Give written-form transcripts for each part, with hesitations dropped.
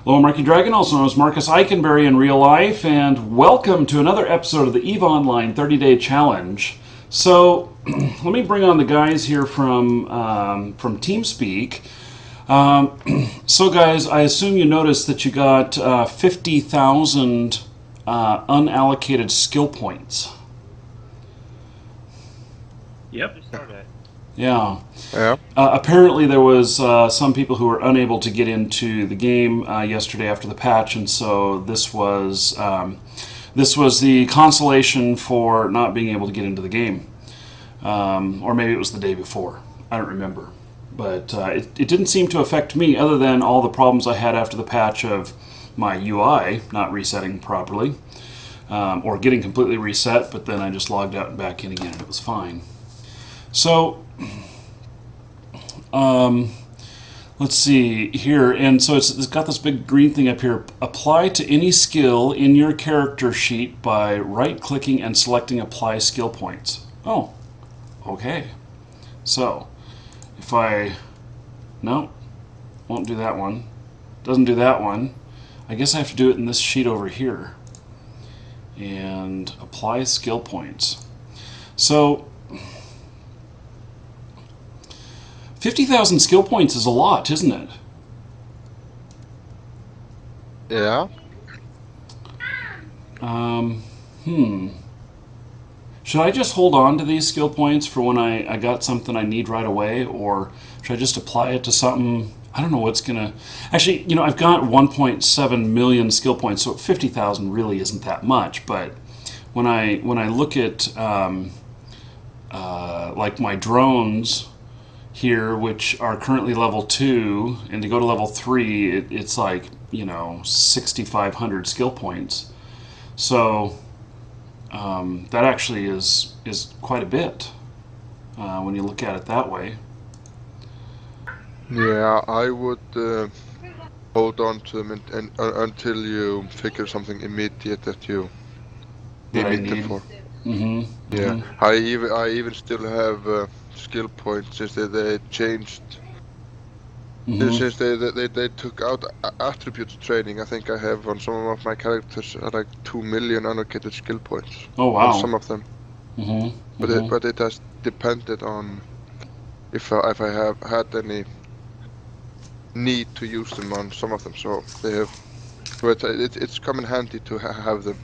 Hello, Markee Dragon, also known as Marcus Eikenberry in real life, and welcome to another episode of the EVE Online 30-Day Challenge. So, let me bring on the guys here from TeamSpeak. So, guys, I assume you noticed that you got 50,000 unallocated skill points. Yep. Yeah. Yeah. Apparently, there was some people who were unable to get into the game yesterday after the patch, and so this was the consolation for not being able to get into the game, or maybe it was the day before. I don't remember, but it didn't seem to affect me, other than all the problems I had after the patch of my UI not resetting properly, or getting completely reset. But then I just logged out and back in again, and it was fine. So, let's see here, and so it's got this big green thing up here. Apply to any skill in your character sheet by right-clicking and selecting Apply Skill Points. Oh, okay. So, if no, won't do that one. Doesn't do that one. I guess I have to do it in this sheet over here. And Apply Skill Points. So, 50,000 skill points is a lot, isn't it? Yeah. Should I just hold on to these skill points for when I got something I need right away, or should I just apply it to something? I don't know what's gonna... Actually, I've got 1.7 million skill points, so 50,000 really isn't that much, but when I look at like my drones here, which are currently level 2, and to go to level 3, it's like 6,500 skill points. So that actually is quite a bit when you look at it that way. Yeah, I would hold on to them until you figure something immediate that you need them for. Mm-hmm. Yeah. Mm-hmm. I even still have skill points since they changed. Mm-hmm. Since they took out attributes training. I think I have on some of my characters like 2 million unallocated skill points. Oh wow! On some of them. Mm-hmm. But it has depended on if I have had any need to use them on some of them. So they have. But it's come in handy to have them.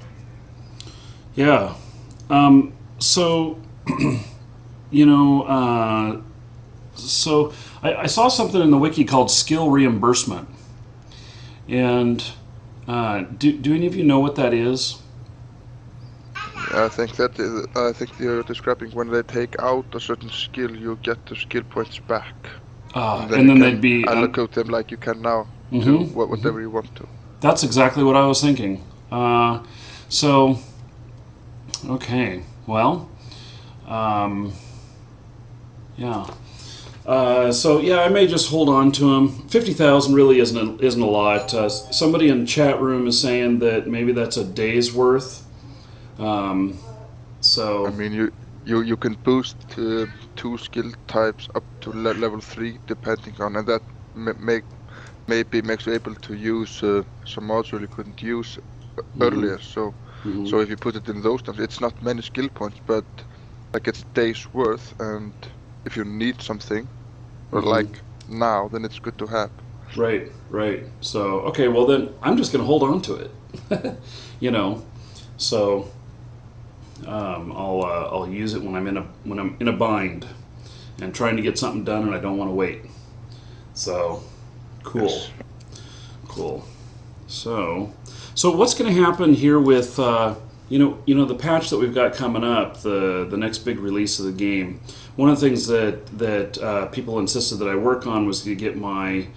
Yeah. So so I saw something in the wiki called skill reimbursement, and do any of you know what that is? I think you're describing when they take out a certain skill, you get the skill points back, and then they'd be allocate them like you can now to whatever you want to. That's exactly what I was thinking. So, okay, well, yeah. So yeah, I may just hold on to them. 50,000 really isn't a lot. Somebody in the chat room is saying that maybe that's a day's worth. So I mean, you can boost 2 skill types up to level 3 depending on, and that maybe makes you able to use some modules you couldn't use earlier. So if you put it in those terms, it's not many skill points, but like it's days worth, and if you need something, or like now, then it's good to have. Right. So okay, well then I'm just gonna hold on to it. So I'll use it when I'm in a bind and trying to get something done and I don't want to wait. So cool. Yes. Cool. So what's going to happen here with the patch that we've got coming up, the next big release of the game? One of the things that people insisted that I work on was to get my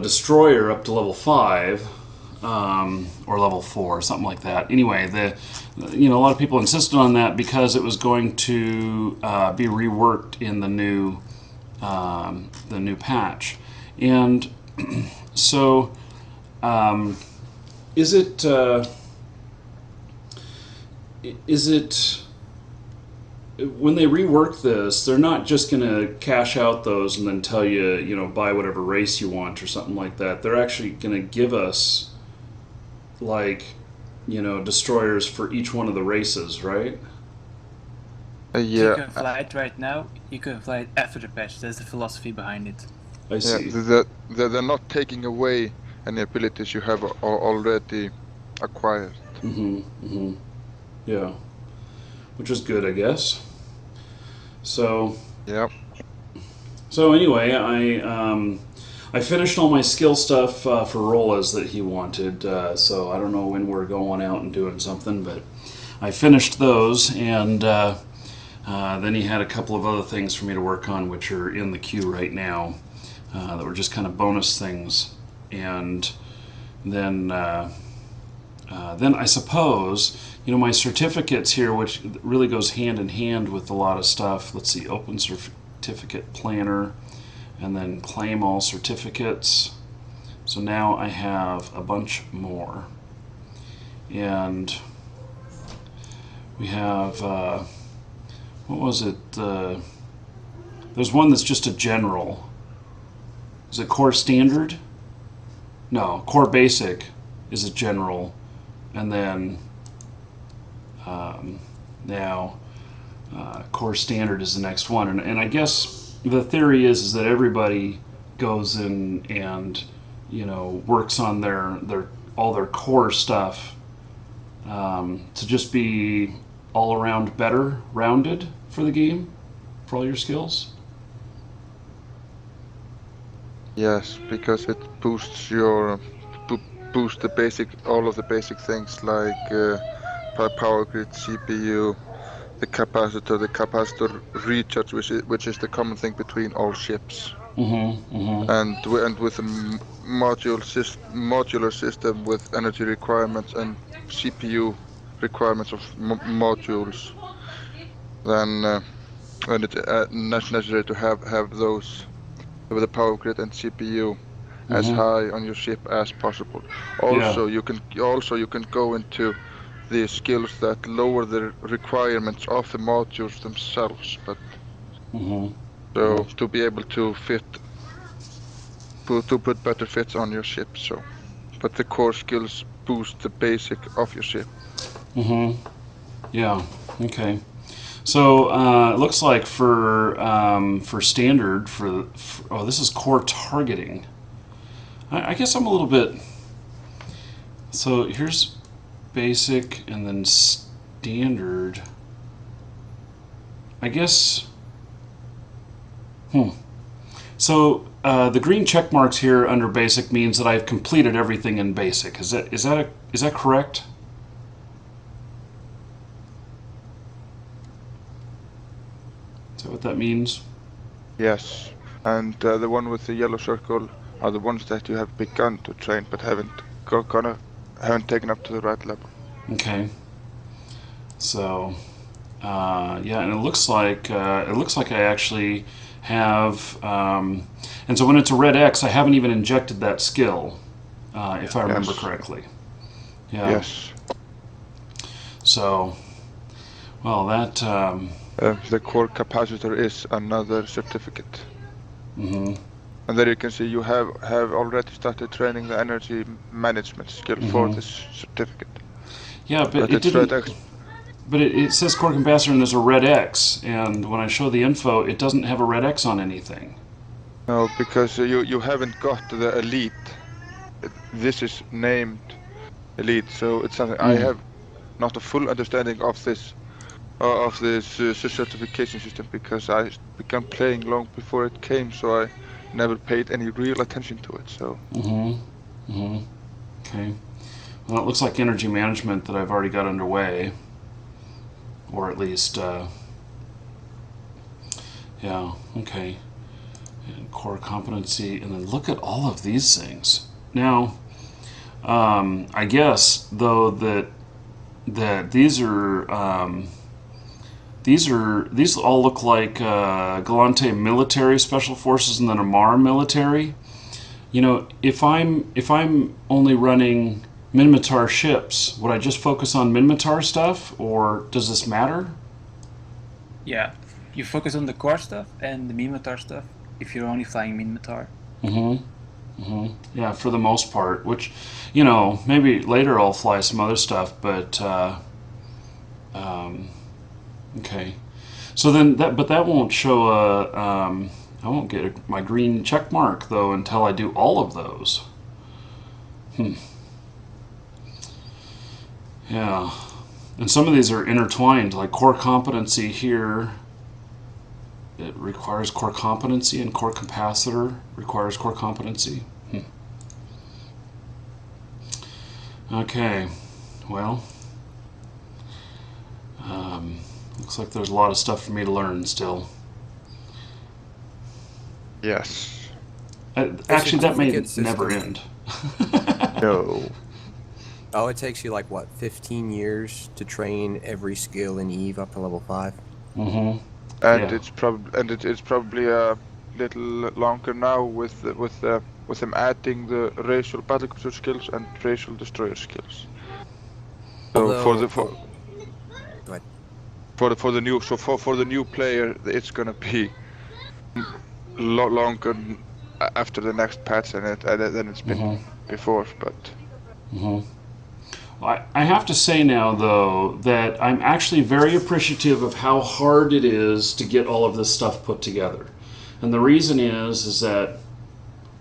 destroyer up to level 5, or level 4, something like that. Anyway, a lot of people insisted on that because it was going to be reworked in the new patch. And so, is it when they rework this, they're not just going to cash out those and then tell you, buy whatever race you want or something like that. They're actually going to give us, like, destroyers for each one of the races, right? You Yeah, can fly it right now, you can fly it after the patch. That's the philosophy behind it. I yeah. see. They're not taking away any abilities you have already acquired. Mm-hmm. Mm-hmm. Yeah. Which is good, I guess. So, Yeah. so anyway, I finished all my skill stuff for Rolas that he wanted. So I don't know when we're going out and doing something, but I finished those, and then he had a couple of other things for me to work on, which are in the queue right now, that were just kind of bonus things. And then, then I suppose, my certificates here, which really goes hand in hand with a lot of stuff. Let's see, open certificate planner, and then claim all certificates. So now I have a bunch more. And we have, what was it? There's one that's just a general. Is it core standard? No, core basic is a general. And then now core standard is the next one. And I guess the theory is that everybody goes in and works on their all their core stuff to just be all around better rounded for the game, for all your skills. Yes, because it boosts boost all of the basic things like power grid, CPU, the capacitor recharge, which is the common thing between all ships. Mm-hmm. Mm-hmm. And with a modular system with energy requirements and CPU requirements of modules, then it's necessary to have those with the power grid and CPU as Mm-hmm. high on your ship as possible. Yeah. You can go into the skills that lower the requirements of the modules themselves, but Mm-hmm. so Mm-hmm. to be able to put better fits on your ship. So, but the core skills boost the basic of your ship. Mm-hmm. Yeah. Okay. So it looks like for standard oh, this is core targeting. I guess I'm a little bit. So here's basic and then standard. I guess. So the green check marks here under basic means that I've completed everything in basic. Is that correct? Is that what that means? Yes, and the one with the yellow circle are the ones that you have begun to train but haven't taken up to the right level. Okay. So yeah, and it looks like I actually have. And so when it's a red X, I haven't even injected that skill, if I remember Yes. correctly. Yeah. Yes. So, well, that. The core capacitor is another certificate. Mm-hmm. And there you can see you have already started training the energy management skill for this certificate. Yeah, but it it's didn't. red X. But it says core capacitor and there's a red X, and when I show the info, it doesn't have a red X on anything. No, because you haven't got the elite. This is named elite, so it's something I have not a full understanding of this certification system because I began playing long before it came, so I never paid any real attention to it. So. Mm-hmm. Mm-hmm. Okay. Well, it looks like energy management that I've already got underway, or at least, yeah. Okay. And core competency, and then look at all of these things. Now, I guess though that these all look like Galante military special forces and then Amara military. If I'm only running Minmatar ships, would I just focus on Minmatar stuff, or does this matter? Yeah, you focus on the core stuff and the Minotaur stuff if you're only flying Minotaur. Yeah, for the most part. Which, maybe later I'll fly some other stuff, but okay. So then that won't show a. I won't get my green check mark though until I do all of those. Yeah, and some of these are intertwined, like core competency here. It requires core competency, and core capacitor requires core competency. Okay, well, looks like there's a lot of stuff for me to learn still. Yes. Actually, that may certificate never system. end. No. Oh, it takes you like what, 15 years to train every skill in Eve up to level 5? Mm-hmm. And Yeah. it's probably a little longer now with them adding the racial battlecruiser skills and racial destroyer skills. So Although, go ahead. for the new for the new player, it's gonna be a lot longer after the next patch than it's been Mm-hmm. before. But Mm-hmm. I have to say now, though, that I'm actually very appreciative of how hard it is to get all of this stuff put together. And the reason is that,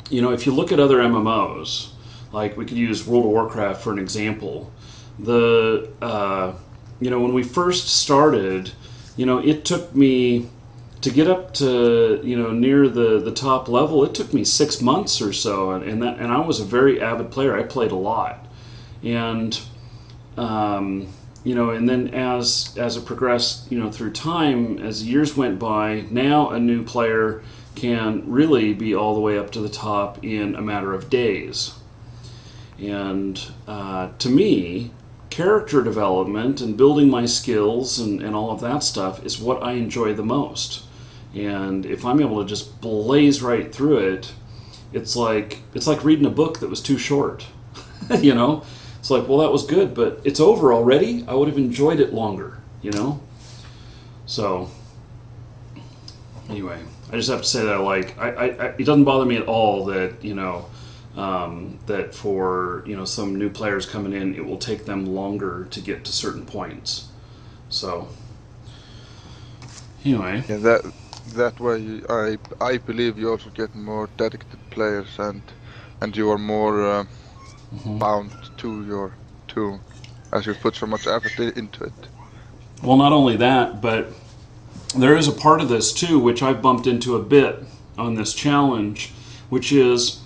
if you look at other MMOs, like we could use World of Warcraft for an example, when we first started, it took me to get up to near the top level. It took me 6 months or so, and I was a very avid player. I played a lot, and and then as it progressed, through time, as years went by, now a new player can really be all the way up to the top in a matter of days. And to me, character development and building my skills and all of that stuff is what I enjoy the most. And if I'm able to just blaze right through it, it's like reading a book that was too short. It's like, well, that was good, but it's over already. I would have enjoyed it longer. So anyway, I just have to say that it doesn't bother me at all that that for some new players coming in, it will take them longer to get to certain points. So anyway, yeah, that way I believe you also get more dedicated players and you are more bound to your tool as you put so much effort into it. well, not only that, but there is a part of this too, which I've bumped into a bit on this challenge, which is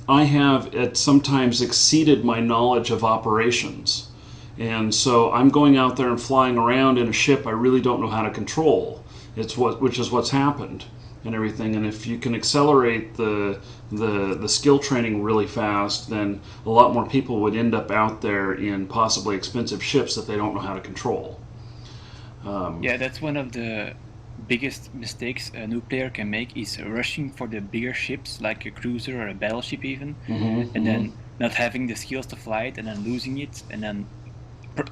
I have sometimes exceeded my knowledge of operations. And so I'm going out there and flying around in a ship I really don't know how to control. Which is what's happened and everything. And if you can accelerate the skill training really fast, then a lot more people would end up out there in possibly expensive ships that they don't know how to control. Yeah, that's one of the biggest mistakes a new player can make is rushing for the bigger ships like a cruiser or a battleship even, and then not having the skills to fly it and then losing it and then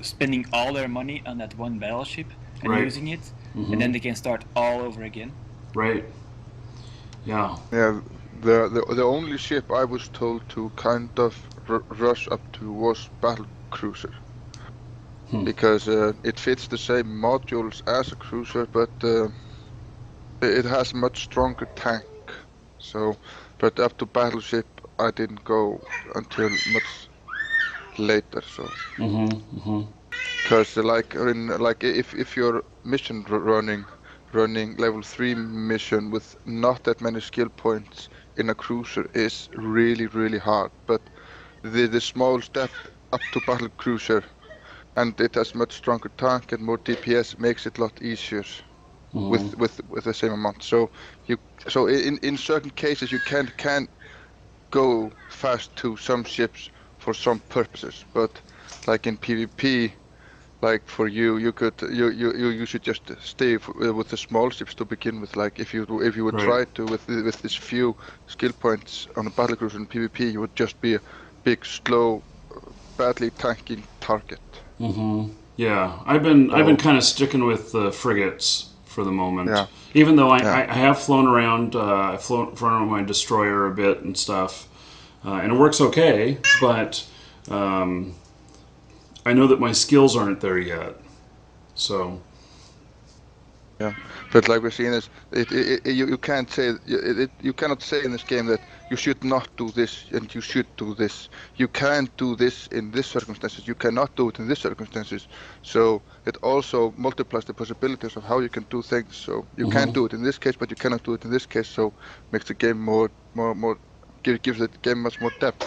spending all their money on that one battleship and Right. losing it, and then they can start all over again. Right. Yeah. Yeah, the only ship I was told to kind of rush up to was battle cruiser. Because it fits the same modules as a cruiser, but it has much stronger tank. So, but up to battleship, I didn't go until much later. So, because if you're mission running level 3 mission with not that many skill points in a cruiser is really hard. But the small step up to battle cruiser, and it has much stronger tank and more DPS, makes it a lot easier with the same amount. So in certain cases you can go fast to some ships for some purposes, but like in PvP, like for you should just stay with the small ships to begin with. Like if you would Right. try to with this few skill points on a battlecruiser in PvP, you would just be a big, slow, badly tanking target. Yeah. I've been So kind of sticking with the frigates for the moment. Yeah. Even though I Yeah. I have flown around, I've flown around my destroyer a bit and stuff, and it works okay. But I know that my skills aren't there yet. So Yeah, but like we're seeing is you can't say you cannot say in this game that you should not do this and you should do this. You can't do this in this circumstances. You cannot do it in this circumstances. So it also multiplies the possibilities of how you can do things. So you can do it in this case, but you cannot do it in this case. So makes the game gives the game much more depth.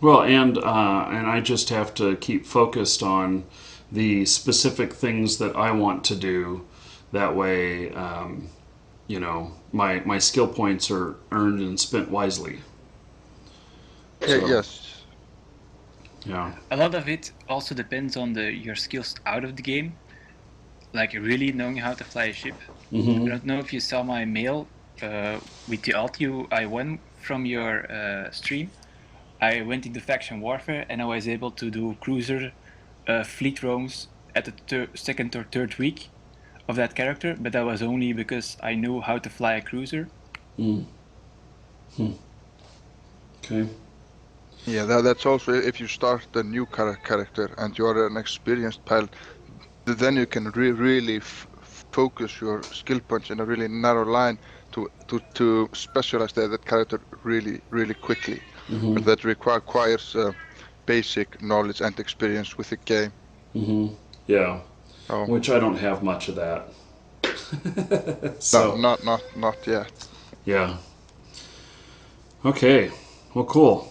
well, and I just have to keep focused on the specific things that I want to do. That way, my skill points are earned and spent wisely. So, Yes. yeah. A lot of it also depends on your skills out of the game, like really knowing how to fly a ship. I don't know if you saw my mail with the alt I won from your stream. I went into faction warfare and I was able to do cruiser fleet roams at the second or third week of that character, but that was only because I knew how to fly a cruiser. Okay. Yeah, that's also if you start a new character and you are an experienced pilot, then you can really focus your skill points in a really narrow line to specialize that character really quickly. But that requires basic knowledge and experience with the game. Yeah. Oh, Which I don't have much of that. So no, not yet. yeah. Okay. Well, cool.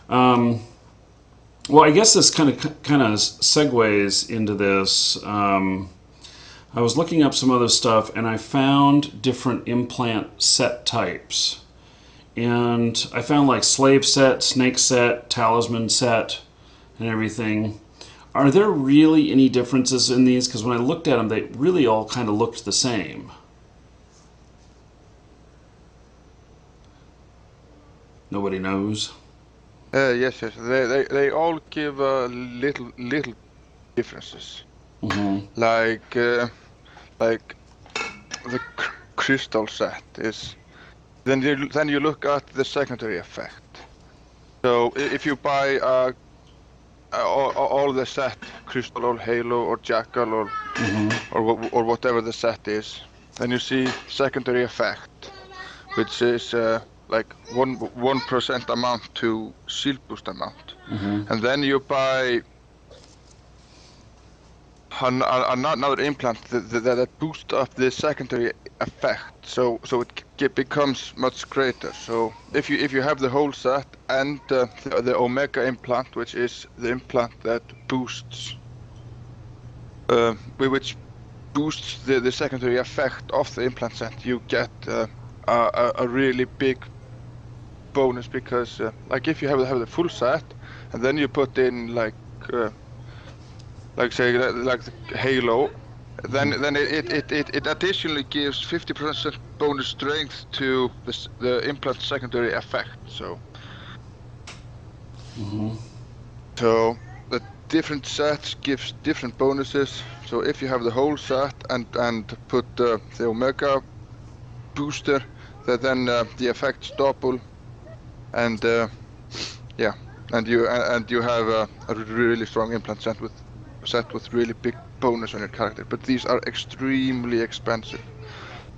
Well, I guess this kind of segues into this. I was looking up some other stuff, and I found different implant set types. And I found like slave set, snake set, talisman set, and everything. Are there really any differences in these? Because when I looked at them, they really all kind of looked the same. Nobody knows. Yes. They all give little differences. Like the crystal set is. Then you look at the secondary effect. So if you buy all the set, crystal or halo or jackal or whatever the set is, then you see secondary effect, which is like 1% amount to shield boost amount, and then you buy another implant that boosts up the secondary effect, so it becomes much greater. So if you have the whole set and the Omega implant, which is the implant that boosts the secondary effect of the implant set, you get a really big bonus, because like if you have the full set and then you put in like say like the Halo, then it additionally gives 50% bonus strength to the implant secondary effect. So so the different sets gives different bonuses. So if you have the whole set and put the Omega booster, then the effects double, and yeah, and you have a really strong implant set with really big bonus on your character. But these are extremely expensive,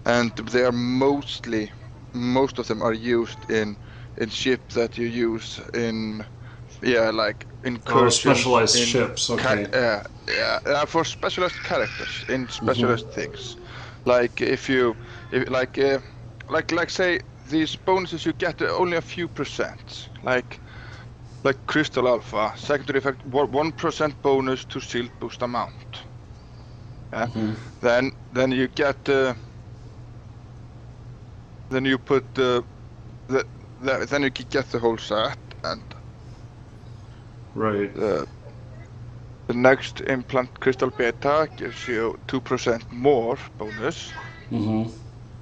and they are most of them are used in ships that you use in like incursions, specialized ships. Okay. for specialized characters in specialized things. Like if say these bonuses you get only a few percent, like Crystal Alpha, secondary effect 1% bonus to shield boost amount. Yeah. Then you get then you put then you get the whole set, and Right. the next implant Crystal Beta gives you 2% more bonus,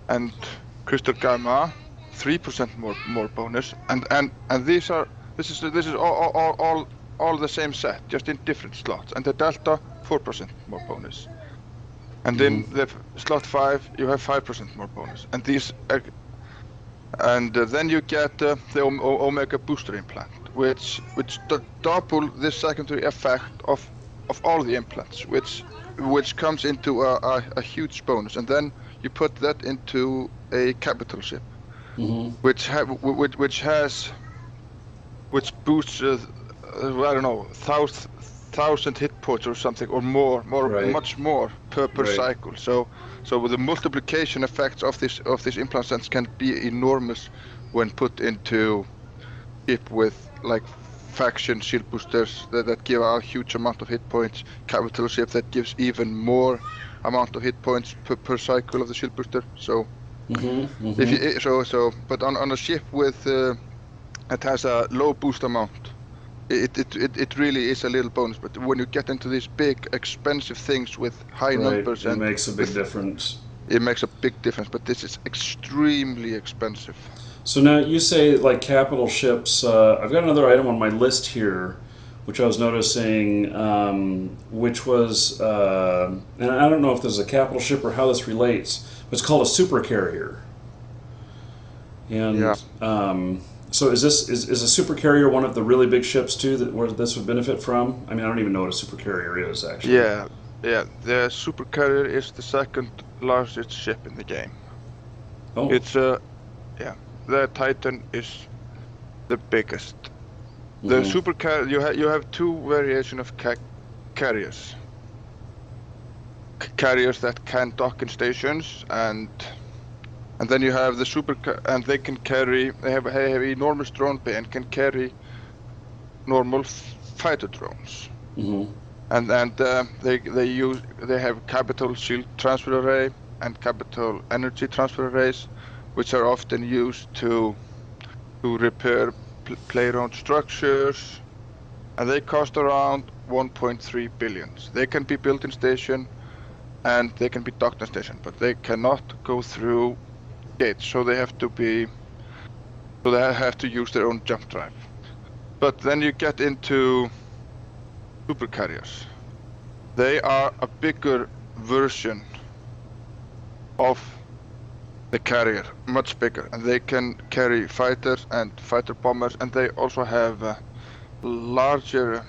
and Crystal Gamma 3% more bonus, and this is all the same set, just in different slots, and the Delta 4% more bonus. And then the slot 5, you have 5% more bonus. And then you get the Omega Booster implant, which double the secondary effect of all the implants, which comes into a huge bonus. And then you put that into a capital ship, which boosts I don't know 1,000 hit points or something, or more, much more per cycle. So the multiplication effects of this implant sense can be enormous when put into ship with like faction shield boosters that give a huge amount of hit points, capital ship that gives even more amount of hit points per cycle of the shield booster. So if you, but on a ship with that has a low boost amount, it really is a little bonus. But when you get into these big expensive things with high numbers, it makes a big difference. It makes a big difference, but this is extremely expensive. So now you say like capital ships. I've got another item on my list here, which I was noticing, which was, and I don't know if this is a capital ship or how this relates, but it's called a super carrier. And so is a super carrier one of the really big ships too where this would benefit from? I mean, I don't even know what a super carrier is actually. Yeah. The super carrier is the second largest ship in the game. Oh. It's the Titan is the biggest. The super carrier, you have two variations of carriers. Carriers that can dock in stations, and then you have the and they can carry. They have enormous drone bay and can carry normal fighter drones. And they have capital shield transfer array and capital energy transfer arrays, which are often used to repair player-owned structures, and they cost around 1.3 billion. They can be built in station, and they can be docked in station, but they cannot go through gates. So they have to use their own jump drive. But then you get into super carriers. They are a bigger version of the carrier, much bigger, and they can carry fighters and fighter bombers, and they also have larger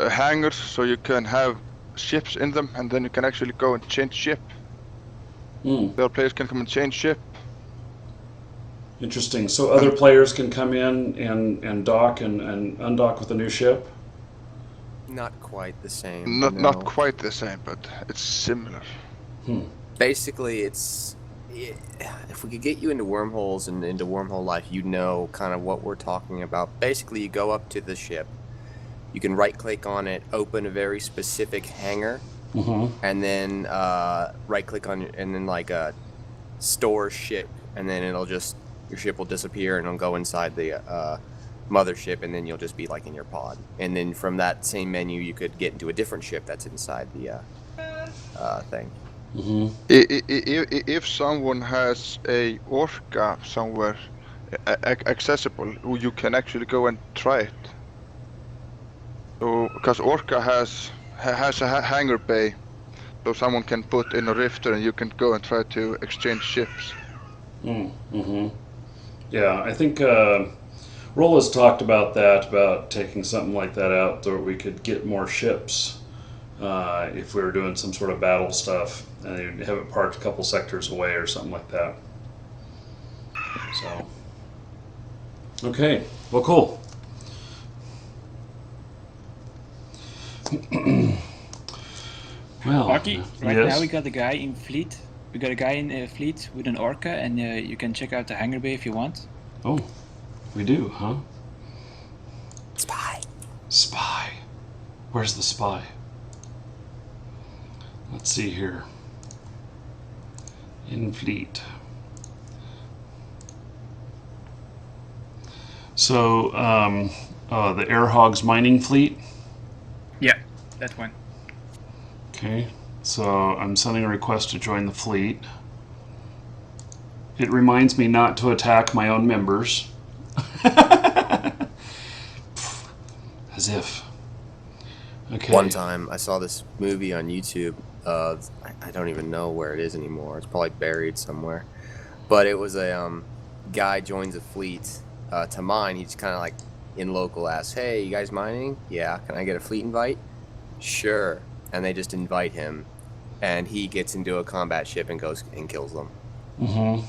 hangars, so you can have ships in them, and then you can actually go and change ship. The players can come and change ship. Interesting. So other players can come in and dock and undock with a new ship? Not quite the same. Not quite the same, but it's similar. Basically, if we could get you into wormholes and into wormhole life, you know kind of what we're talking about. Basically, you go up to the ship, you can right-click on it, open a very specific hangar, and then right-click on it, and then like store ship, and then your ship will disappear and it'll go inside the mothership, and then you'll just be like in your pod. And then from that same menu, you could get into a different ship that's inside the thing. If someone has a Orca somewhere accessible, you can actually go and try it. So, because Orca has a hangar bay, so someone can put in a rifter and you can go and try to exchange ships. Yeah, I think Rolla's talked about that, about taking something like that out so we could get more ships if we were doing some sort of battle stuff, and you'd have it parked a couple sectors away or something like that. So, okay, well, cool. Well, Markee, right yes. now we got a guy in fleet. We got a guy in fleet with an Orca, and you can check out the hangar bay if you want. Oh, we do, huh? Spy. Where's the spy? Let's see here. In fleet. So, the Air Hogs mining fleet? Yeah, that one. Okay, so I'm sending a request to join the fleet. It reminds me not to attack my own members. As if. Okay. One time I saw this movie on YouTube, I don't even know where it is anymore. It's probably buried somewhere. But it was a guy joins a fleet to mine. He's kind of like in local asks, "Hey, you guys mining? Yeah. Can I get a fleet invite?" Sure. And they just invite him, and he gets into a combat ship and goes and kills them. Mm-hmm.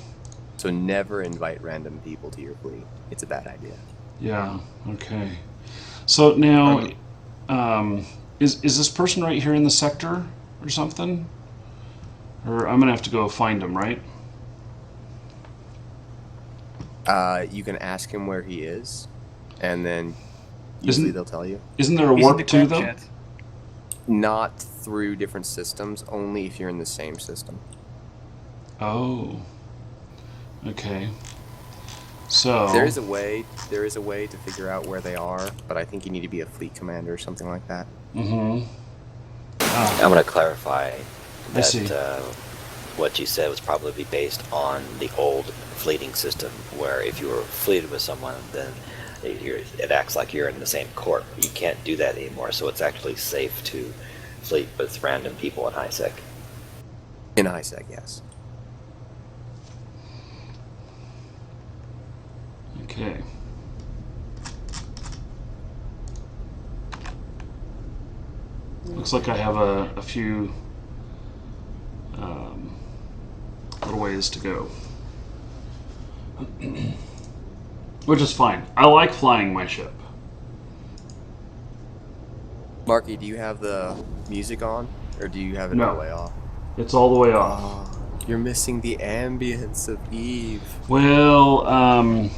So never invite random people to your fleet. It's a bad idea. Yeah. Okay. So now, is this person right here in the sector or something? Or I'm gonna have to go find him, right? You can ask him where he is, and then usually they'll tell you. Isn't there a He's in warp the too, corp though? chat. Not through different systems, only if you're in the same system. Oh. Okay. So There is a way to figure out where they are, but I think you need to be a fleet commander or something like that. Mm-hmm. I'm going to clarify I see. that what you said was probably based on the old fleeting system, where if you were fleeted with someone, then it acts like you're in the same corp. You can't do that anymore, so it's actually safe to fleet with random people in HiSec. In HiSec, yes. Okay. Looks like I have a few little ways to go. Which is fine. I like flying my ship. Markee, do you have the music on, or do you have it all the way off? It's all the way off. Oh, you're missing the ambience of Eve. Well,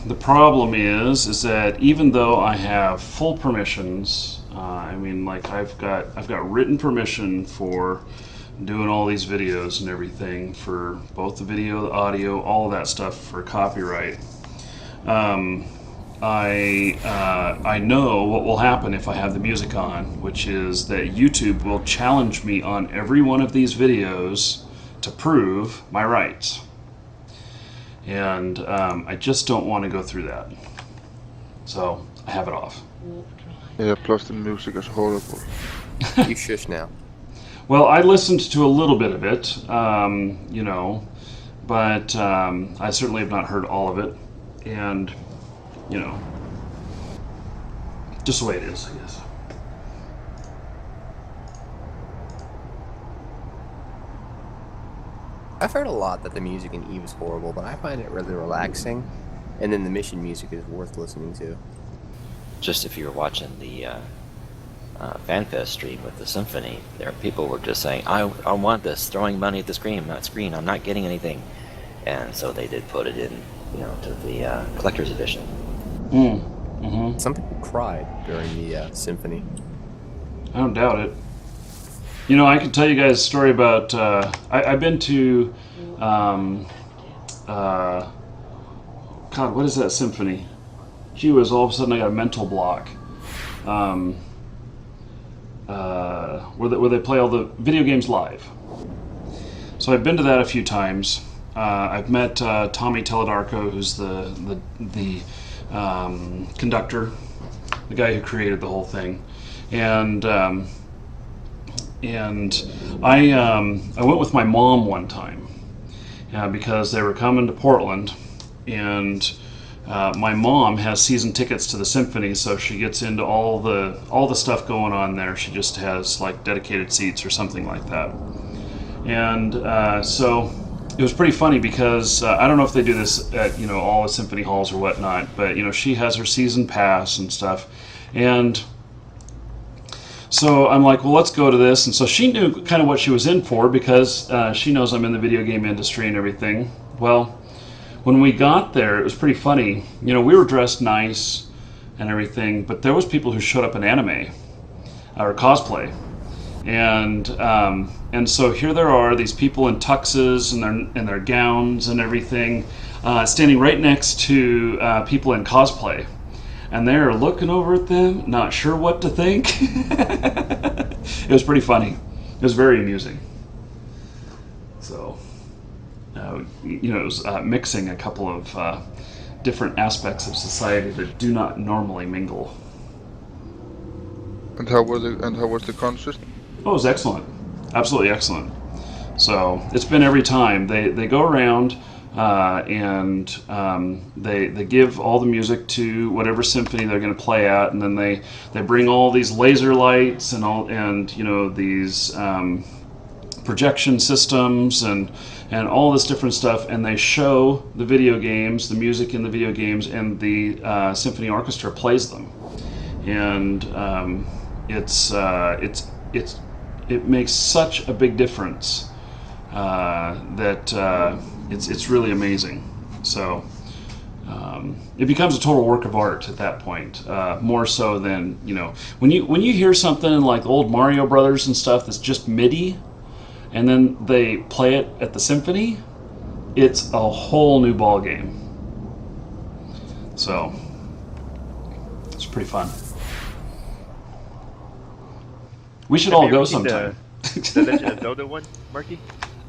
the problem is that even though I have full permissions, I mean, like I've got written permission for doing all these videos and everything, for both the video, the audio, all of that stuff for copyright. I know what will happen if I have the music on, which is that YouTube will challenge me on every one of these videos to prove my rights. And I just don't want to go through that. So I have it off. Yeah, plus the music is horrible. You shush now. Well, I listened to a little bit of it, you know, but I certainly have not heard all of it. And, you know, just the way it is, I guess. I've heard a lot that the music in Eve is horrible, but I find it really relaxing, and then the mission music is worth listening to. Just if you were watching the FanFest stream with the symphony, there people were just saying, I want this, throwing money at the screen, I'm not getting anything. And so they did put it in, you know, to the collector's edition. Mm-hmm. Some people cried during the symphony. I don't doubt it. You know, I can tell you guys a story about, I've been to, God, what is that symphony? Gee whiz, all of a sudden I got a mental block. Where they play all the video games live. So I've been to that a few times. I've met Tommy Teledarko, who's the conductor, the guy who created the whole thing, and I went with my mom one time because they were coming to Portland, and my mom has season tickets to the symphony, so she gets into all the stuff going on there. She just has like dedicated seats or something like that, and so it was pretty funny because I don't know if they do this at, you know, all the symphony halls or whatnot, but, you know, she has her season pass and stuff, and so I'm like, well, let's go to this. And so she knew kind of what she was in for because she knows I'm in the video game industry and everything. Well, when we got there, it was pretty funny. You know, we were dressed nice and everything, but there was people who showed up in anime or cosplay. And so here there are, these people in tuxes and their gowns and everything, standing right next to people in cosplay. And they're looking over at them, not sure what to think. It was pretty funny. It was very amusing. So, you know, it was mixing a couple of different aspects of society that do not normally mingle. And how was the concert? Oh, it was excellent. absolutely excellent. So it's been every time they go around and they give all the music to whatever symphony they're going to play at, and then they bring all these laser lights and these projection systems and all this different stuff, and they show the video games, the music in the video games, and the symphony orchestra plays them, and it makes such a big difference that it's really amazing. So it becomes a total work of art at that point, more so than when you hear something like old Mario Brothers and stuff that's just MIDI, and then they play it at the symphony. It's a whole new ball game. So it's pretty fun. We should all go sometime. The Legend of Zelda one, Markee?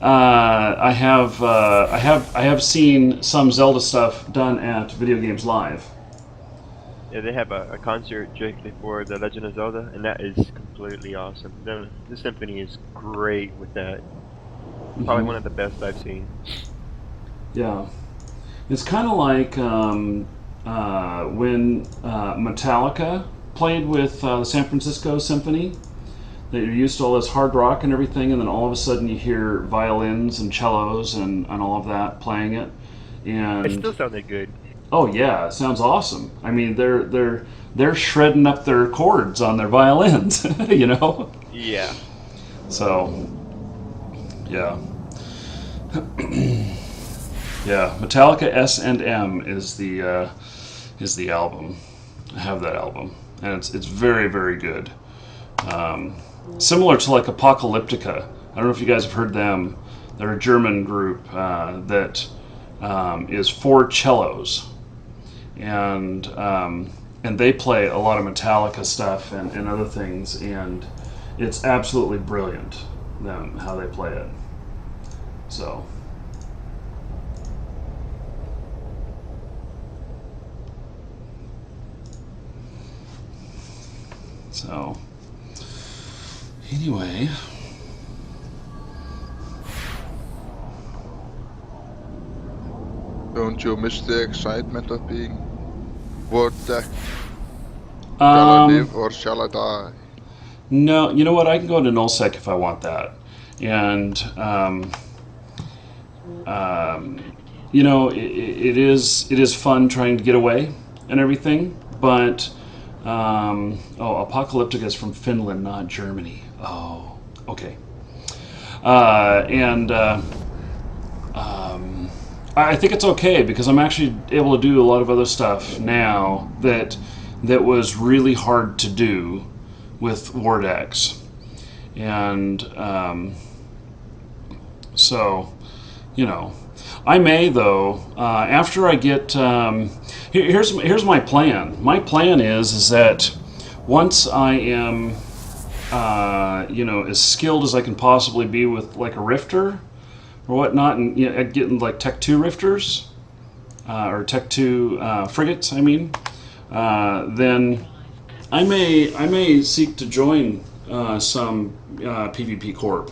I have seen some Zelda stuff done at Video Games Live. Yeah, they have a concert directly for The Legend of Zelda, and that is completely awesome. The symphony is great with that. Probably one of the best I've seen. Yeah. It's kind of like when Metallica played with the San Francisco Symphony. That you're used to all this hard rock and everything, and then all of a sudden you hear violins and cellos and all of that playing it. And It still sounded good. oh yeah, it sounds awesome. I mean, they're shredding up their chords on their violins, Yeah. So, yeah, yeah. Metallica S&M is the album. I have that album, and it's very, very good. Similar to like Apocalyptica. I don't know if you guys have heard them. They're a German group that is 4 cellos, and they play a lot of Metallica stuff and other things, and it's absolutely brilliant how they play it. So. Anyway, Don't you miss the excitement of being word deck? Shall I live or shall I die? No, you know what? I can go into nullsec if I want that, and it is fun trying to get away and everything, but Apocalyptica is from Finland, not Germany. Oh, okay. I think it's okay because I'm actually able to do a lot of other stuff now that was really hard to do with Wardex, and so I may though after I get here's my plan. My plan is that once I am as skilled as I can possibly be with like a rifter or whatnot, and getting like Tech 2 rifters or Tech 2 frigates, I mean, then I may seek to join some PvP Corp,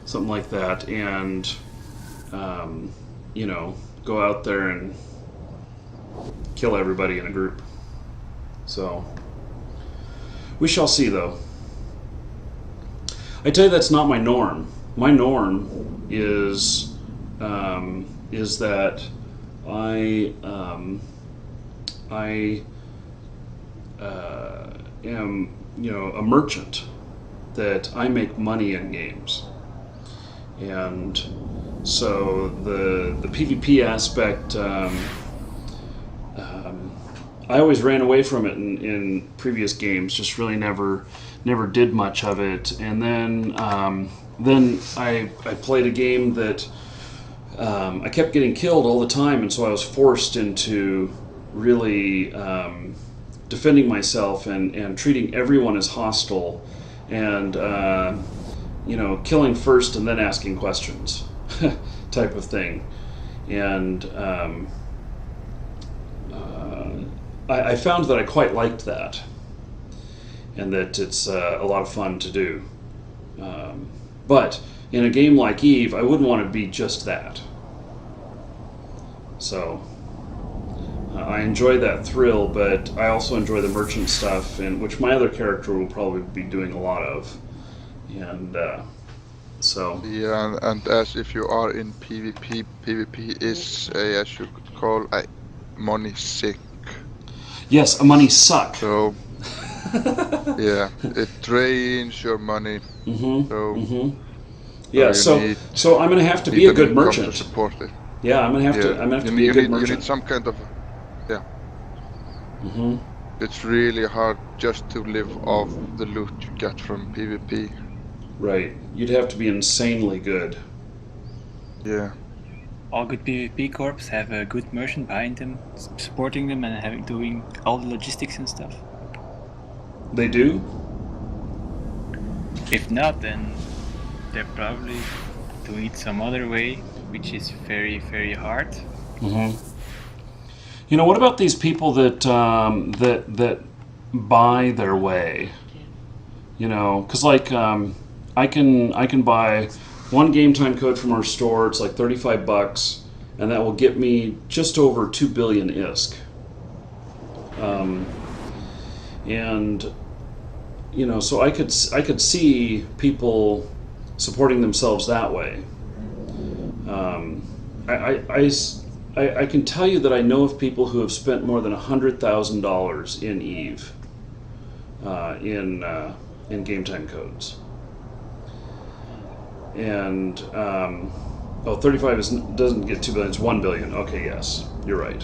something like that, and go out there and kill everybody in a group. So we shall see, though. I tell you, that's not my norm. My norm is that I am a merchant, that I make money in games, and so the PvP aspect I always ran away from it in previous games, just really never did much of it. And then I played a game that I kept getting killed all the time, and so I was forced into really defending myself and treating everyone as hostile, and killing first and then asking questions type of thing. And I found that I quite liked that, and that it's a lot of fun to do. But in a game like Eve, I wouldn't want to be just that. So I enjoy that thrill, but I also enjoy the merchant stuff, and which my other character will probably be doing a lot of. And so Yeah, and as if you are in PvP, PvP is a, as you could call, a money sink. yes, a money suck. So yeah, it drains your money. Mm-hmm. So Mm-hmm. so Yeah. you So need I'm going to have to need be a an good income merchant. to support it. Yeah, I'm going to Yeah, have to you be need a good you merchant. need some kind of Mm-hmm. It's really hard just to live off the loot you get from PvP. Right. You'd have to be insanely good. Yeah. All good PvP corps have a good merchant behind them, supporting them and doing all the logistics and stuff. They do? If not, then they're probably doing it some other way, which is very, very hard. Mm-hmm. You know, what about these people that that buy their way? You know, because like I can buy one game time code from our store. It's like $35, and that will get me just over 2 billion ISK. And you know, so I could see people supporting themselves that way. I can tell you that I know of people who have spent more than $100,000 in Eve in game time codes. And 35 doesn't get 2 billion, it's 1 billion. Okay, yes, you're right.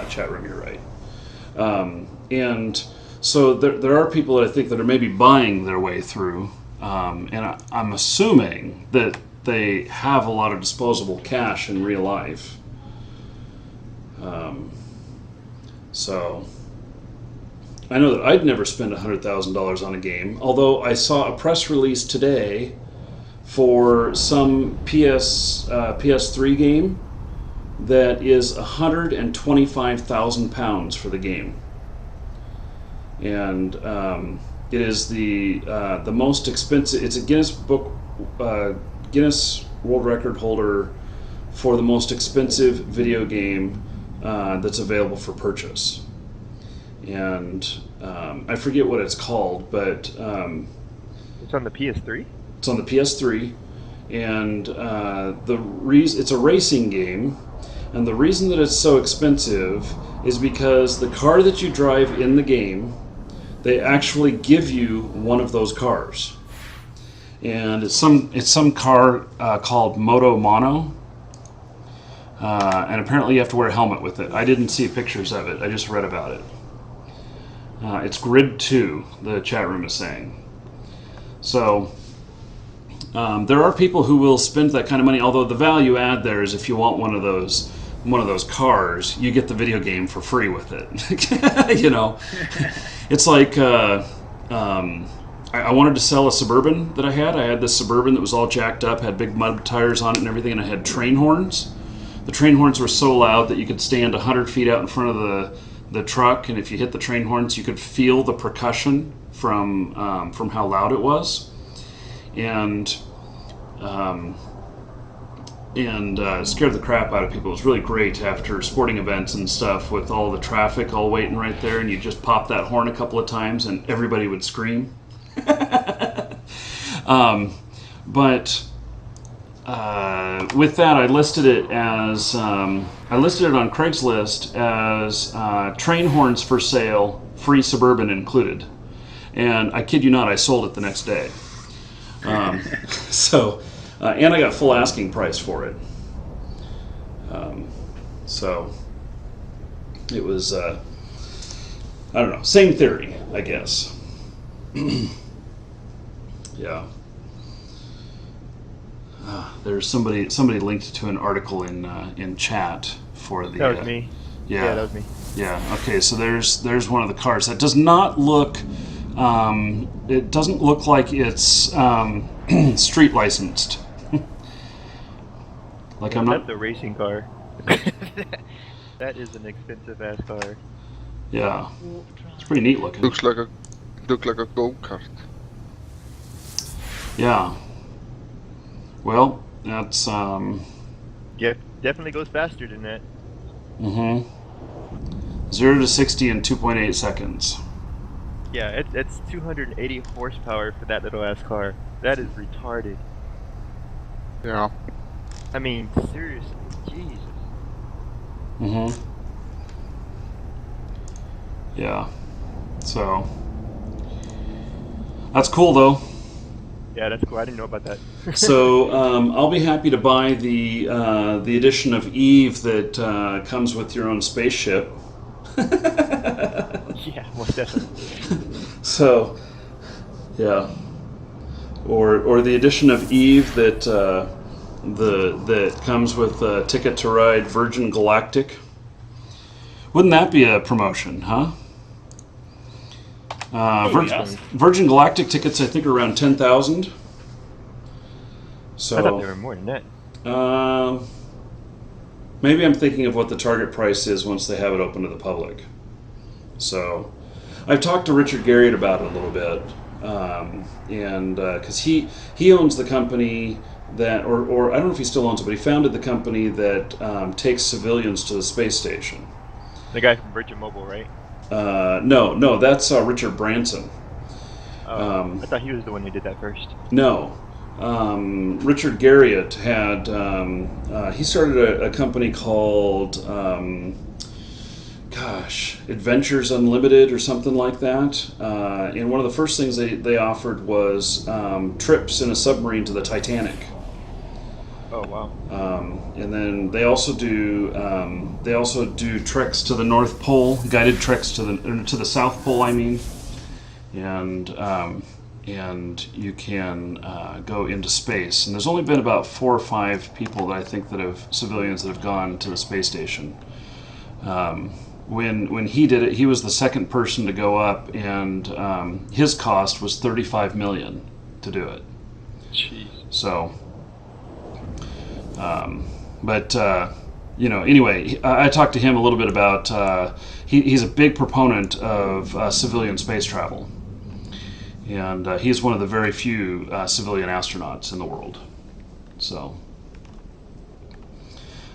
Chat room, you're right. And so there are people that I think that are maybe buying their way through, and I'm assuming that they have a lot of disposable cash in real life. So I know that I'd never spend $100,000 on a game, although I saw a press release today for some PS3 game that is £125,000 for the game, and it is the most expensive. It's a Guinness World Record holder for the most expensive video game that's available for purchase. And I forget what it's called, but It's on the PS3? it's on the PS3, and it's a racing game, and the reason that it's so expensive is because the car that you drive in the game, they actually give you one of those cars, and it's some car called Moto Mono. And apparently you have to wear a helmet with it. I didn't see pictures of it. I just read about it. It's Grid 2, the chat room is saying. So there are people who will spend that kind of money, although the value add there is if you want one of those cars, you get the video game for free with it. You know, it's like I wanted to sell a Suburban that I had. I had this Suburban that was all jacked up, had big mud tires on it and everything, and I had train horns. The train horns were so loud that you could stand 100 feet out in front of the truck, and if you hit the train horns, you could feel the percussion from how loud it was, and scared the crap out of people. It was really great after sporting events and stuff with all the traffic all waiting right there, and you just pop that horn a couple of times, and everybody would scream. But with that, I listed it on Craigslist as train horns for sale, free Suburban included, and I kid you not, I sold it the next day. So, and I got full asking price for it. So it was I don't know, same theory, I guess. Yeah. There's somebody linked to an article in chat for the. That was me. Yeah, that was me. Yeah. Okay. So there's one of the cars that does not look. It doesn't look like it's street licensed. Like I'm not. That's a racing car. That is an expensive ass car. Yeah, it's pretty neat looking. Looks like a go-kart. Yeah. Well, that's Yeah, definitely goes faster than that. 0 to 60 in 2.8 seconds. Yeah, it's 280 horsepower for that little ass car. That is retarded. Yeah. I mean, seriously, Jesus. Yeah. So that's cool, though. Yeah, that's cool. I didn't know about that. So I'll be happy to buy the edition of Eve that comes with your own spaceship. Yeah, most definitely. So, yeah, or the edition of Eve that that comes with a ticket to ride Virgin Galactic. Wouldn't that be a promotion, huh? Virgin Galactic tickets, I think, are around 10,000. So I thought there were more than that. Maybe I'm thinking of what the target price is once they have it open to the public. So I've talked to Richard Garriott about it a little bit, and because he owns the company that, or I don't know if he still owns it, but he founded the company that takes civilians to the space station. The guy from Virgin Mobile, right? No, that's Richard Branson. I thought he was the one who did that first. No. Richard Garriott had, he started a company called, Adventures Unlimited or something like that. And one of the first things they offered was trips in a submarine to the Titanic. Oh wow! And then they also do treks to the North Pole, guided treks to the South Pole. I mean, and you can go into space. And there's only been about 4 or 5 people that I think civilians that have gone to the space station. When he did it, he was the second person to go up, and his cost was $35 million to do it. Jeez. So. Anyway, I talked to him a little bit about, he's a big proponent of civilian space travel. And he's one of the very few civilian astronauts in the world. So.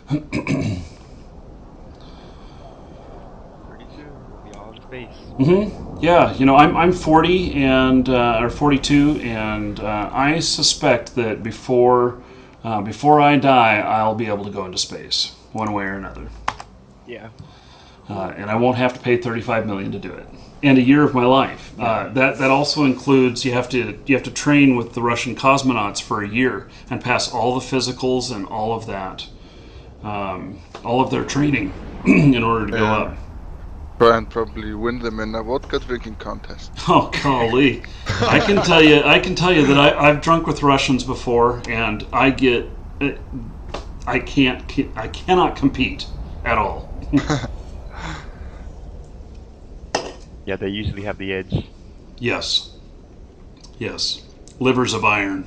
Pretty soon, we'll be all in space. Yeah, I'm 40 or 42, and I suspect that before I die, I'll be able to go into space, one way or another. Yeah. And I won't have to pay $35 million to do it, and a year of my life. That also includes you have to train with the Russian cosmonauts for a year and pass all the physicals and all of that, all of their training in order to go up. And probably win them in a vodka drinking contest. Oh golly! I can tell you that I've drunk with Russians before, and I cannot compete at all. Yeah, they usually have the edge. Yes. Livers of iron.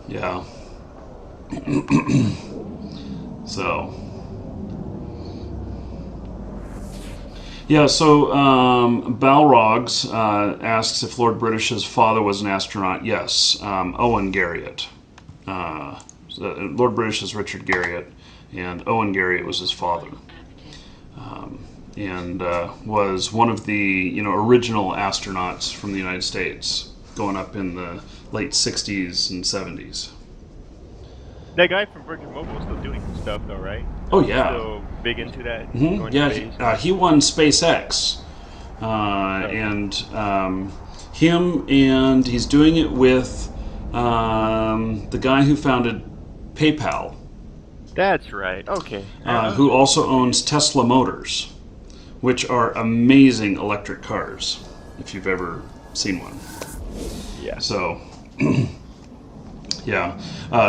Yeah. So. Yeah, so Balrogs asks if Lord British's father was an astronaut. Yes, Owen Garriott. Lord British is Richard Garriott, and Owen Garriott was his father. And was one of the original astronauts from the United States, going up in the late 60s and 70s. That guy from Virgin Mobile is still doing some stuff, though, right? Oh yeah. Still big into that. Yeah, he won SpaceX, and him, and he's doing it with the guy who founded PayPal. That's right. Okay. Who also owns Tesla Motors, which are amazing electric cars, if you've ever seen one. Yeah. So. Yeah,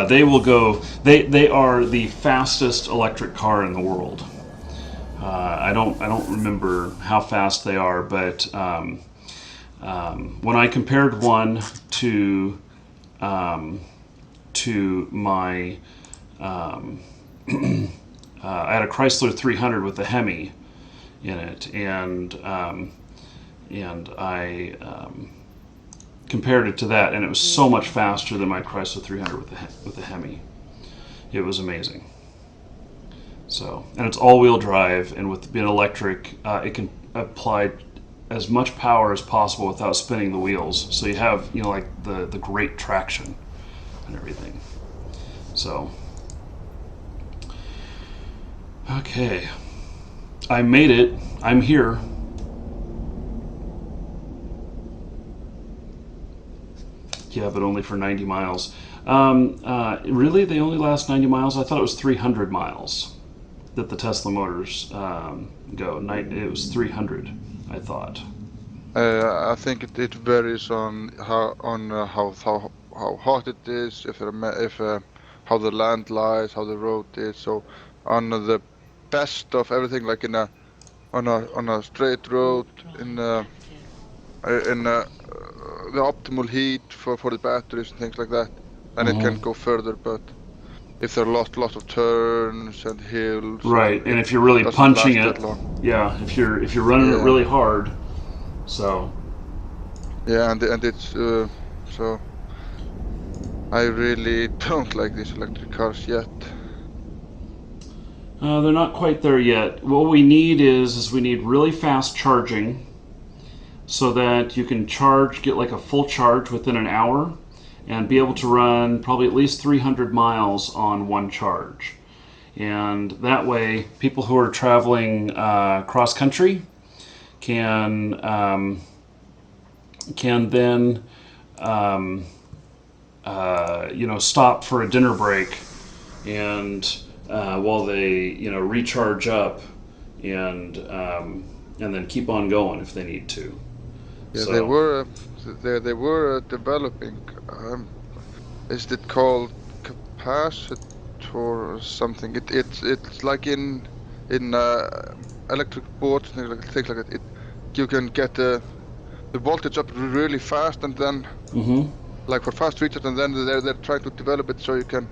they will go. They are the fastest electric car in the world. I don't remember how fast they are, but when I compared one to my, I had a Chrysler 300 with a Hemi in it, and I compared it to that, and it was so much faster than my Chrysler 300 with the Hemi. It was amazing. So, and it's all-wheel drive, and with being electric, it can apply as much power as possible without spinning the wheels. So you have, like the great traction and everything. So, okay, I made it. I'm here. Yeah, but only for 90 miles. Really, they only last 90 miles? I thought it was 300 miles that the Tesla motors go. It was 300, I thought. I think it varies on how hot it is, if how the land lies, how the road is. So on the best of everything, like on a straight road, in the optimal heat for the batteries and things like that, then it can go further. But if there are lots of turns and hills, right, and if you're really punching it, that long. Yeah, if you're running it really hard, so yeah, and it's so I really don't like these electric cars yet. They're not quite there yet. What we need is we need really fast charging, so that you can get like a full charge within an hour, and be able to run probably at least 300 miles on one charge. And that way, people who are traveling cross country can then stop for a dinner break, and while they recharge up, and then keep on going if they need to. Yeah, So, they were developing. Is it called capacitor or something? It's like in electric boards things like that. You can get the voltage up really fast, and then like for fast recharge, and then they're trying to develop it so you can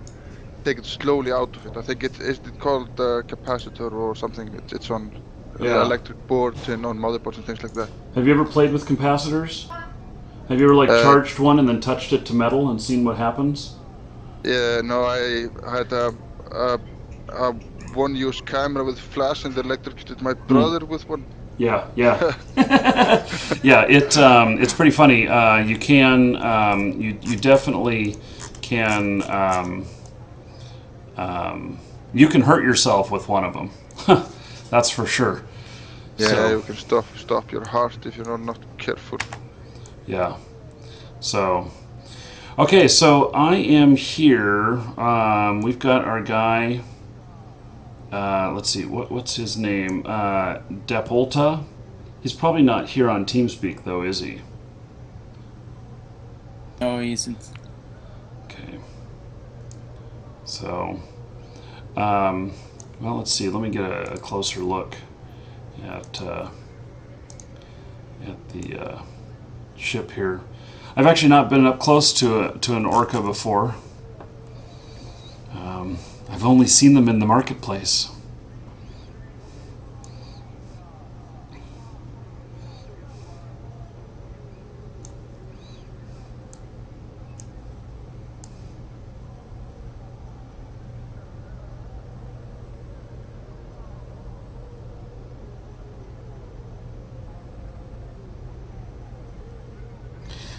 take it slowly out of it. I think it's called capacitor or something. It's on electric boards and on motherboards and things like that. Have you ever played with capacitors? Have you ever charged one and then touched it to metal and seen what happens? Yeah, no, I had a one-use camera with flash and electrocuted my brother with one. Yeah. Yeah, it's pretty funny. You can, you definitely can, you can hurt yourself with one of them. That's for sure. Yeah, so, you can stop your heart if you're not careful. Yeah. So, okay, so I am here. We've got our guy. Let's see, what's his name? Depolta. He's probably not here on TeamSpeak, though, is he? No, he isn't. Okay. So, well, let's see. Let me get a closer look at the ship here. I've actually not been up close to an orca before. I've only seen them in the marketplace.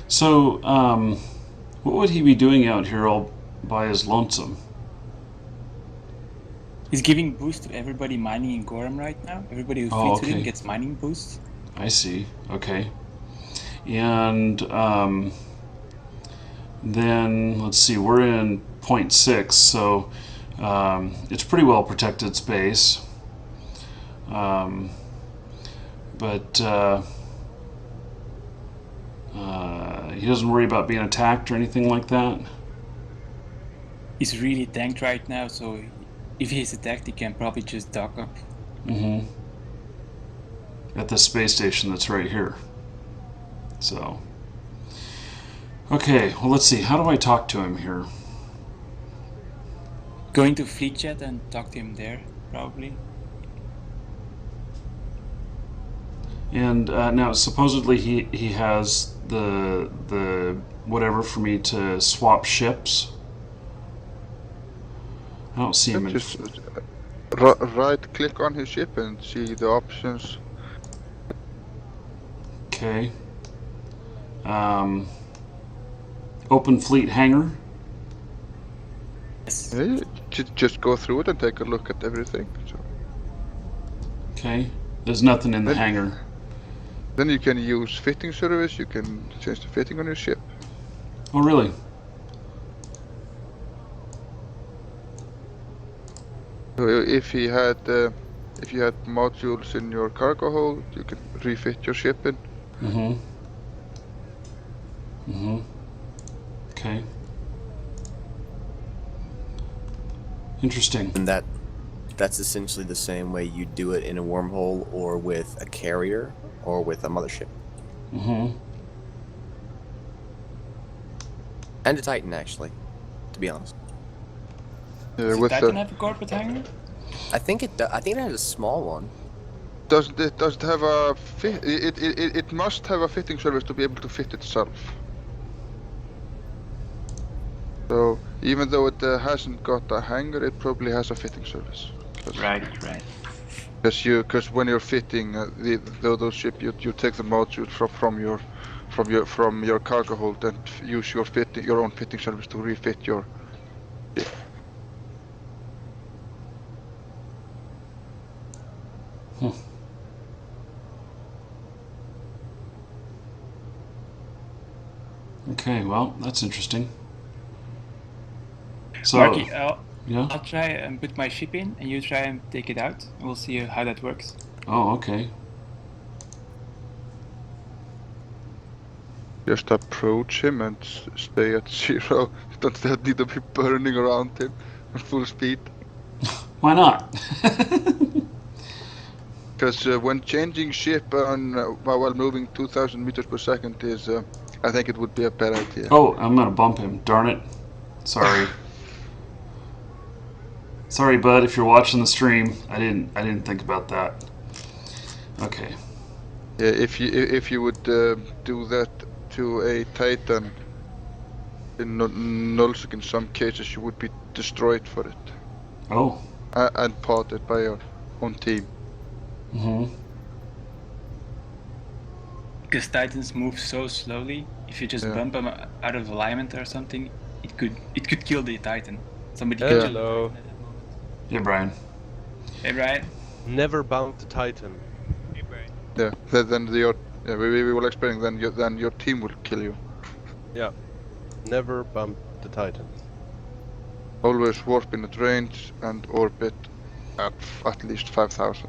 So, what would he be doing out here all by his lonesome? He's giving boost to everybody mining in Gorham right now. Everybody who feeds with him gets mining boosts. I see. Okay. And then, let's see, we're in 0.6, so it's pretty well protected space. But he doesn't worry about being attacked or anything like that. He's really tanked right now, so if he's attacked, he can probably just dock up. At the space station that's right here. So, okay, well, let's see. How do I talk to him here? Go into Fleet Chat and talk to him there, probably. And now supposedly he has the whatever for me to swap ships. I don't see him in. Just right click on his ship and see the options. Okay. Open fleet hangar. Yes. Yeah, just go through it and take a look at everything. So Okay. There's nothing in the Then- hangar. then you can use fitting service. You can change the fitting on your ship. Oh, really? So if you had modules in your cargo hold, you can refit your ship in. Mm-hmm. Mm-hmm. Okay. Interesting. And that's essentially the same way you do it in a wormhole or with a carrier or with a mothership. Mm-hmm. And a Titan, actually, to be honest. Does With Titan have a corporate hangar? I think it has a small one. does it have a it must have a fitting service to be able to fit itself. So even though it hasn't got a hangar, it probably has a fitting service. Right. Because when you're fitting those ship, you take the module from your cargo hold and use your own fitting service to refit your ship. Okay, well, that's interesting. So, Markee, yeah. I'll try and put my ship in, and you try and take it out. And we'll see how that works. Oh, okay. Just approach him and stay at 0. You don't need to be burning around him at full speed. Why not? Because when changing ship while moving 2,000 meters per second is, I think it would be a bad idea. Oh, I'm gonna bump him. Darn it. Sorry. Sorry, bud. If you're watching the stream, I didn't think about that. Okay. Yeah, if you would do that to a Titan in Nulsik, in some cases you would be destroyed for it Oh. and potted by your own team. Mm-hmm. Because Titans move so slowly, if you just Yeah. bump them out of alignment or something, it could kill the Titan. Somebody Yeah. could kill the Hello. Titan at that moment. Yeah, Brian. Hey, Brian. Never bump the Titan. Yeah, we will explain. Then your team will kill you. Yeah. Never bump the Titan. Always warp in at range and orbit at least 5,000.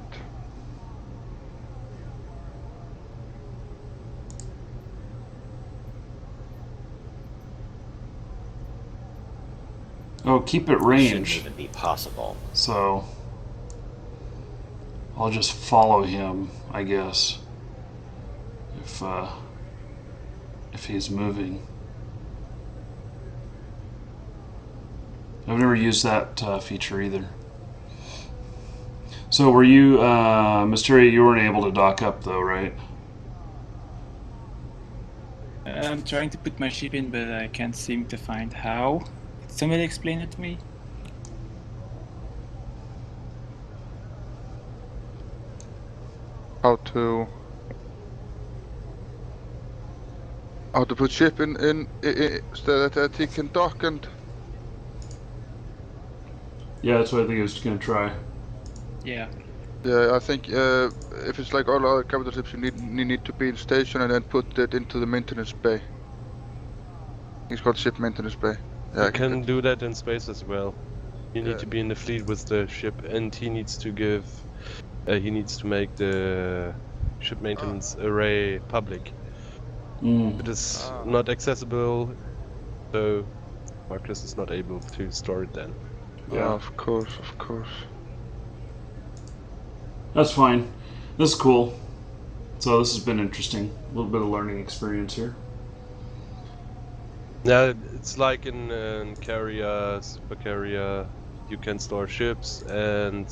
Oh, keep it Shouldn't range. even be possible. So I'll just follow him, I guess. If he's moving. I've never used that feature either. So were you, Mysteria, you weren't able to dock up though, right? I'm trying to put my ship in, but I can't seem to find how. Did somebody explain it to me? How to put ship in so that he can dock and. Yeah, that's what I think I was gonna try. Yeah. Yeah, I think if it's like all other capital ships, you need to be in station and then put it into the maintenance bay. It's called ship maintenance bay. Yeah, You can do that in space as well. You need Yeah. to be in the fleet with the ship, and he needs to give. He needs to make the ship maintenance array public. It is not accessible, so Marcus is not able to store it then. Yeah. Of course. That's fine. This is cool. So this has been interesting. A little bit of learning experience here. Yeah, it's like in carrier, super carrier, you can store ships and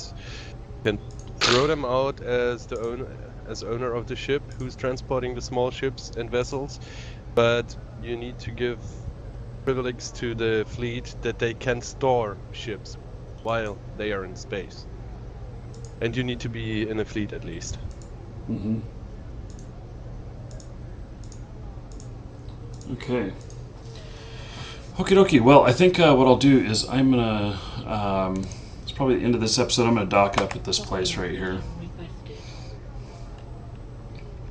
you can throw them out as the owner of the ship who's transporting the small ships and vessels, but you need to give privilege to the fleet that they can store ships while they are in space. And you need to be in a fleet at least. Mm-hmm. Okay. Okie dokie. Well, I think what I'll do is I'm gonna. It's probably the end of this episode. I'm gonna dock up at this place right here,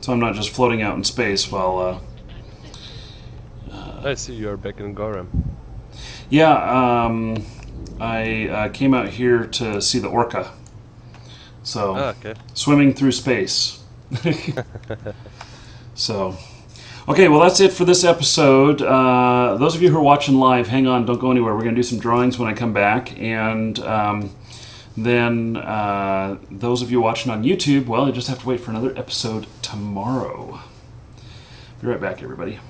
so I'm not just floating out in space while. I see you're back in Gorham. Yeah. I came out here to see the orca. So okay. Swimming through space. So. Okay, well, that's it for this episode. Those of you who are watching live, hang on, don't go anywhere. We're going to do some drawings when I come back. And then those of you watching on YouTube, well, you just have to wait for another episode tomorrow. Be right back, everybody.